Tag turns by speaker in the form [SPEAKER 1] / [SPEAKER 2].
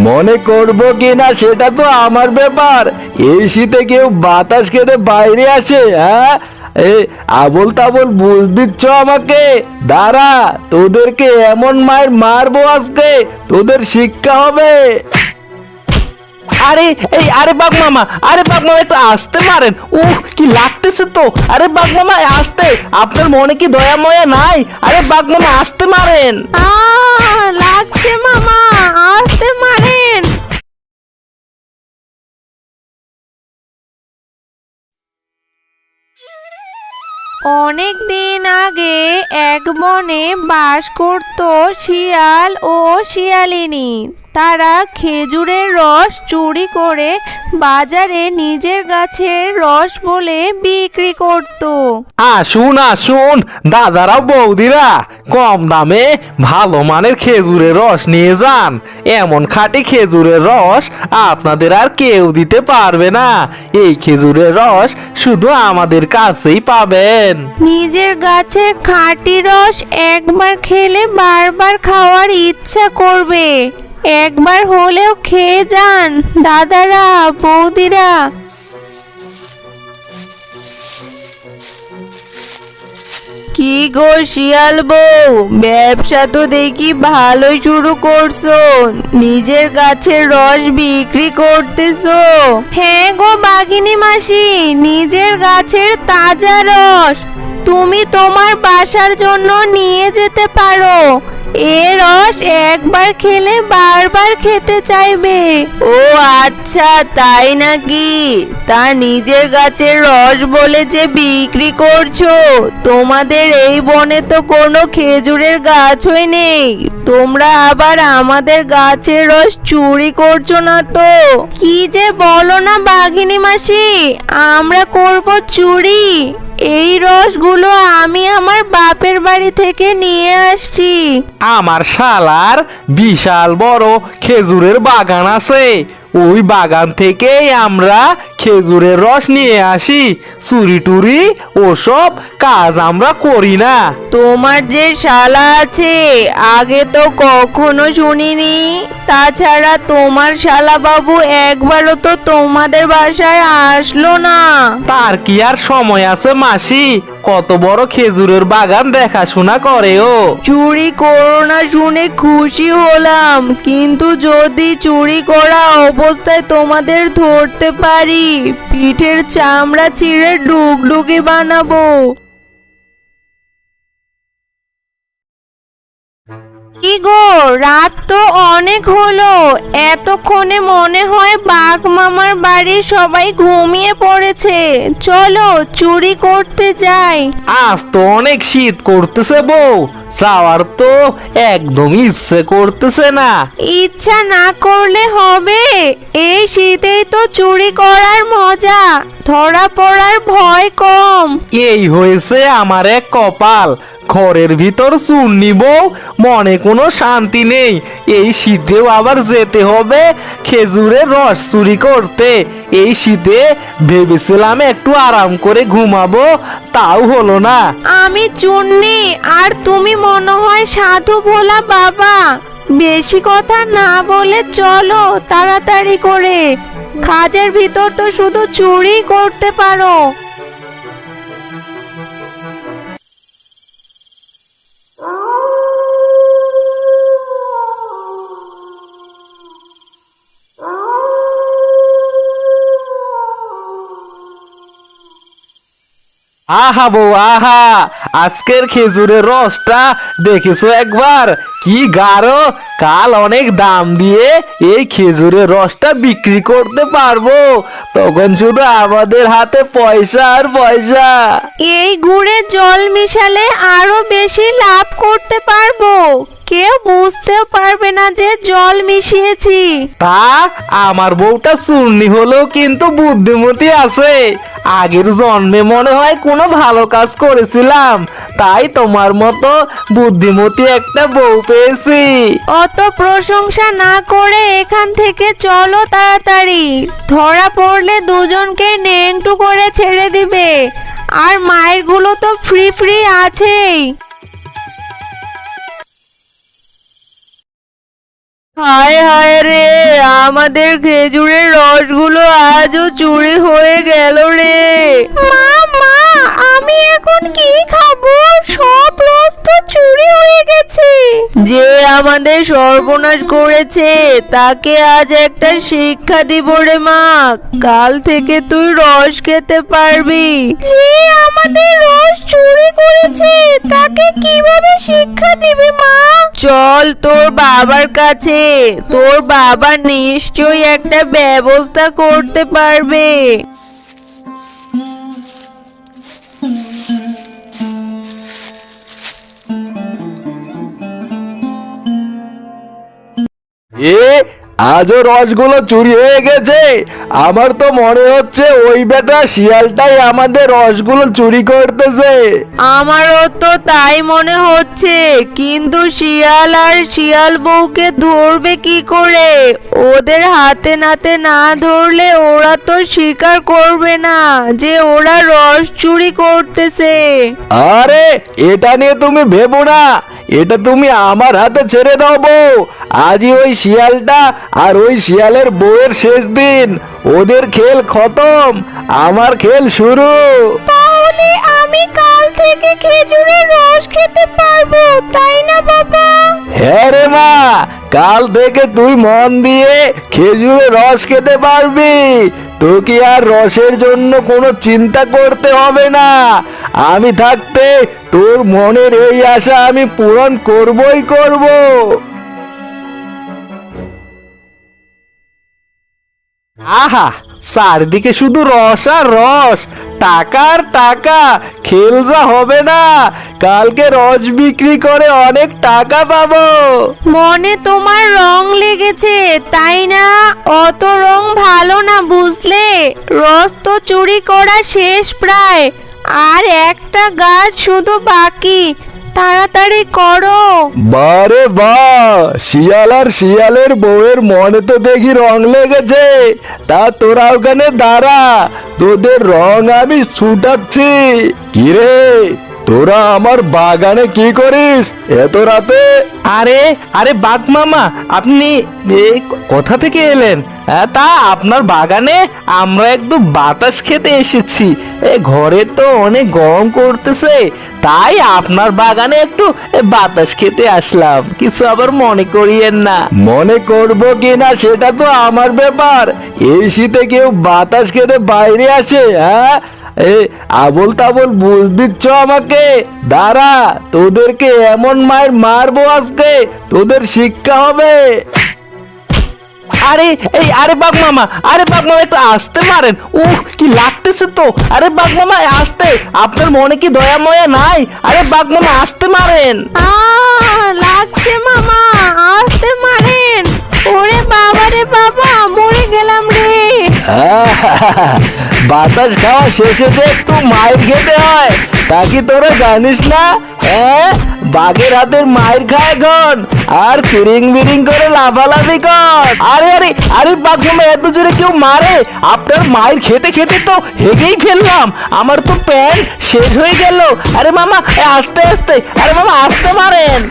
[SPEAKER 1] মনে করবো কিনা সেটা তো আমার ব্যাপার। এই শীতে কেউ বাতাস খেতে বাইরে আসে? হ্যাঁ, এই আবল তাবল বুঝ দিচ্ছ আমাকে? দাঁড়া, তোদেরকে এমন মায়ের মারবো আজকে, তোদের শিক্ষা হবে। আরে বাঘ মামা, একটু আস্তে মারেন। কি লাগতেছে তো। আরে বাঘ মামা আস্তে, আপনার মনে কি দয়া ময়া নাই? আরে বাঘ মামা আস্তে মারেন।
[SPEAKER 2] লাগছে মামা, আস্তে মারেন। অনেক দিন আগে এক বনে বাস করত শিয়াল ও শিয়ালিনী। তারা খেজুরের রস চুরি করে বাজারে নিজের গাছের রস বলে বিক্রি করত।
[SPEAKER 1] আসুন দাদারা বৌদিরা, কম দামে ভালো মানের খেজুরের রস নিয়ে যান। এমন খাঁটি খেজুরের রস আপনাদের আর কেউ দিতে পারবে না। এই খেজুরের রস শুধু আমাদের কাছেই পাবেন।
[SPEAKER 2] নিজের গাছের খাঁটি রস একবার খেলে বারবার খাওয়ার ইচ্ছা করবে। একবার হলেও খেয়ে যান দাদারা বৌদিরা। কি গো শিয়াল বউ, ব্যবসা তো দেখি ভালোই শুরু করছো। নিজের গাছের রস বিক্রি করতেছো? হ্যাঁ গো বাঘিনী মাসি, নিজের গাছের তাজা রস। তুমি তোমার বাসার জন্য নিয়ে যেতে পারো। এ রস একবার খেলে বারবার খেতে চাইবে। ও আচ্ছা, তাই নাকি? তা নিজের গাছের রস বলে যে বিক্রি করছো, তোমাদের এই বনে তো কোনো খেজুরের গাছই নেই। তোমরা আবার আমাদের গাছের রস চুরি করছো না তো? কি যে বলো না বাঘিনী মাসি, আমরা করব চুরি? এই রসগুলো আমি আমার বাপের বাড়ি থেকে নিয়ে আসছি।
[SPEAKER 1] আমার শালার বিশাল বড় খেজুরের বাগান আছে। ওই বাগান থেকেই আমরা খেজুরের রস নিয়ে আসি। চুরি টুরি ওসব কাজ আমরা করি না।
[SPEAKER 2] তোমার যে শালা আছে, আগে তো কখনো শুনিনি। তাছাড়া তোমার শালা বাবু একবারও তো তোমাদের বাসায় আসলো না।
[SPEAKER 1] তার কি আর সময় আছে মাসি? কত বড় খেজুরের বাগান দেখাশোনা করে ও।
[SPEAKER 2] চুরি করো না শুনে খুশি হলাম, কিন্তু যদি চুরি করা অবস্থায় তোমাদের ধরতে পারি, পিঠের চামড়া ছিঁড়ে ডুগডুগি বানাবো। কি গো, রাত তো অনেক হলো। এতক্ষণে মনে হয় বাঘ মামার বাড়ির সবাই ঘুমিয়ে পড়েছে। চলো চুরি করতে যাই।
[SPEAKER 1] আজ তো অনেক শীত করতেছে বউ, যাওয়ার তো একদম ইচ্ছে করতেছে না।
[SPEAKER 2] ইচ্ছা না করলে হবে? এই শীতেই তো চুরি করার মজা, ধরা পড়ার ভয় কম।
[SPEAKER 1] এই হয়েছে আমার এক কপাল। ঘরের ভিতর চুন নিব, মনে কোনো শান্তি নেই। এই শীতেও আবার যেতে হবে খেজুরের রস চুরি করতে। এই শীতে ভেবেছিলাম একটু আরাম করে ঘুমাবো, তাও হলো না।
[SPEAKER 2] আমি চুন্নি, আর তুমি মনে হয় সাধু ভোলা বাবা। বেশি কথা না বলে চলো তাড়াতাড়ি করে। খাজের ভিতর তো শুধু চুরি করতে পারো।
[SPEAKER 1] আহা বউ আহা, আজকের খেজুরের রসটা দেখেছো একবার? কি গাঢ়। কাল অনেক দাম দিয়ে এই খেজুরের রসটা বিক্রি করতে পারবো। তখন শুধু আমাদের হাতে পয়সা আর পয়সা।
[SPEAKER 2] এই গুড়ে জল মিশালে আরো বেশি লাভ করতে পারবো। কেউ বুঝতেও পারবে না যে জল মিশিয়েছি।
[SPEAKER 1] তা আমার বউটা চূর্ণী হলেও কিন্তু বুদ্ধিমতী আছে। আগের জন্মে মনে হয় কোনো ভালো কাজ করেছিলাম, তাই তোমার মতো বুদ্ধিমতী একটা বউ পেয়েছি।
[SPEAKER 2] অত প্রশংসা না করে এখান থেকে চলো তাড়াতাড়ি। ধরা পড়লে দুজনকে নেংটু করে ছেড়ে দিবে। আর মায়ের গুলো তো ফ্রি ফ্রি আছেই।
[SPEAKER 1] হায় হায় রে,
[SPEAKER 2] আমাদের খেজুরের রসগুলো আজও চুরি হয়ে গেল রে। মা মা, আমি এখন কি খাবো? সব রস তো চুরি হয়ে গেছে। যে আমাদের সর্বনাশ করেছে তাকে আজ একটা শিক্ষা দিব রে মা। কাল থেকে তুই রস খেতে পারবি। যে আমাদের রস চুরি করেছে তাকে কিভাবে শিক্ষা দিবি মা? চল তোর বাবার কাছে, তোর বাবা নিশ্চয়ই একটা ব্যবস্থা করতে পারবে।
[SPEAKER 1] আজও রসগুলো চুরি হয়ে গেছে। আমার তো মনে হচ্ছে ওই বেটা শিয়ালটাই আমাদের রসগুলো চুরি করতেছে।
[SPEAKER 2] আমারও তো তাই মনে হচ্ছে, কিন্তু শিয়াল আর শিয়াল বউকে ধরবে কি করে? ওদের হাতে নাতে না ধরলে ওরা তো স্বীকার করবে না যে ওরা রস চুরি করতেছে।
[SPEAKER 1] আরে এটা নিয়ে তুমি ভেবো না, এটা তুমি আমার হাতে ছেড়ে দাও বউ। আজই ওই শিয়ালটা আর ওই শিয়ালের বউয়ের শেষ দিন। ওদের খেল খতম, আমার খেল শুরু।
[SPEAKER 2] তাহলে আমি কাল থেকে খেজুরের রস খেতে পারবো, তাই না বাবা?
[SPEAKER 1] হ্যাঁ রে মা, কাল থেকে তুই মন দিয়ে খেজুরের রস খেতে পারবি। তোকে আর রসের জন্য কোনো চিন্তা করতে হবে না। আমি থাকতে তোর মনের এই আশা আমি পূরণ করবই করব। আহা, চারদিকে শুধু রস আর রস, টাকা আর টাকা। খেল যা হবে না, কালকে রস বিক্রি করে অনেক টাকা পাবো।
[SPEAKER 2] মনে তোমার রং লেগেছে তাই না? অত রং ভালো না বুঝলে। রস তো চুরি করা শেষ প্রায়, আর একটা গাছ শুধু বাকি। তাড়াতাড়ি করো।
[SPEAKER 1] বারে বাহ, শিয়াল আর শিয়ালের বউয়ের মনে তো দেখি রং লেগেছে। তা তোরা ওখানে দাঁড়া, তোদের রং আমি ছুটাচ্ছি। কিরে, তোরা আমার বাগানে কি করিস এত রাতে? আরে আরে বাঘ মামা, আপনি এই কোথা থেকে এলেন? তা আপনার বাগানে আমরা একটু বাতাস খেতে এসেছি। ঘরে তো অনেক গরম করতেছে, তাই আপনার বাগানে একটু বাতাস খেতে আসলাম। কিছু আবার মনে করিয়েন না। মনে করব কিনা সেটা তো আমার ব্যাপার। এই শীতে কেউ বাতাস খেতে বাইরে আসে? হ্যাঁ, আবল তাবল বুঝ দিচ্ছ আমাকে? দাঁড়া, তোদেরকে এমন মার মারবো আজকে, তোদের শিক্ষা হবে। আরে আরে বাঘ মামা, আরে বাঘ মামা একটু আস্তে মারেন। কি লাগতেছে তো। আরে বাঘ মামা আস্তে, আপনার মনে কি দয়া ময়া নাই? আরে বাঘ মামা আস্তে মারেন।
[SPEAKER 2] লাগছে মামা, আস্তে মারেন। ওরে বাবা রে বাবা, মরে গেলাম রে।
[SPEAKER 1] বাতাস খাওয়া শেষে যে একটু মায়ের খেতে হয়, তা কি তোরা জানিস না? বাঘের হাতের মায়ের খায় এখন, আর তিরিং বিরিং করে লাফালাফি কর। আরে আরে আরে বাঘ মামা, এত জোরে কেউ মারে? আপনার মায়ের খেতে খেতে তো হেগেই ফেললাম, আমার তো প্যান্ট শেষ হয়ে গেল। আরে মামা আস্তে আস্তে, আরে মামা আস্তে মারেন।